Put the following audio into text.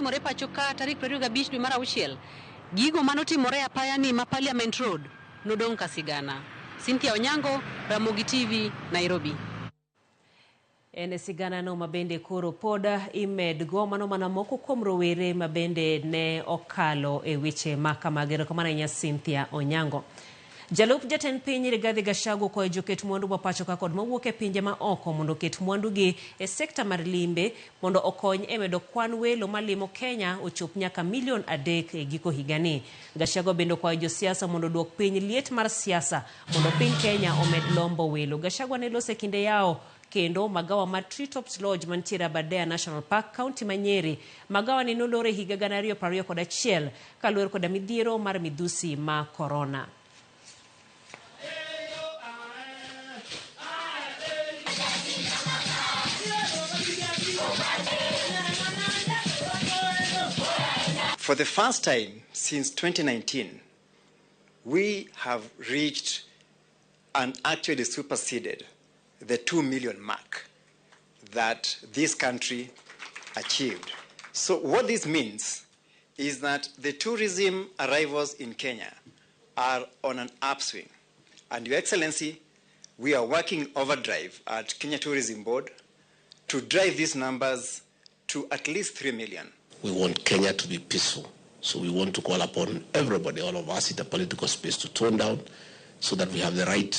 More pachoka tarik 25 dwe mar auchiel. Gigo manotimore apaya ni ma Parliament Road nodong' kasigana. Cynthia Onyango, Ramogi TV, Nairobi. Ene sigana no mabende koro poda imed go mano mana moko kuom rowere mabende ne okalo e weche makamagero kamana nya Cynthia Onyango. Jalup jatend piny Rigathi Gachagua kwa joket mwandu mapachoka kod mawuok e pinje ma oko mondo ket mwandu gi e sekta mar limbe mondo okony e medo kwan welo malimo Kenya ochop nyaka 3 million e giko higani. Gachagua bendo kwa josiasa mondo duok piny liet mar siasa mondo piny Kenya omed lombo welo. Gachagua ne lose kinde yao kendo magawa mar Treetops Lodge mantiere Aberdare National Park County Manyeri. Magawa ni nolore higa 2021 kaluwore koda midhiero mar midhusi ma corona. For the first time since 2019, we have reached and actually superseded the 2 million mark that this country achieved. So what this means is that the tourism arrivals in Kenya are on an upswing. And Your Excellency, we are working overdrive at Kenya Tourism Board to drive these numbers to at least 3 million. We want Kenya to be peaceful. So we want to call upon everybody, all of us in the political space, to tone down so that we have the right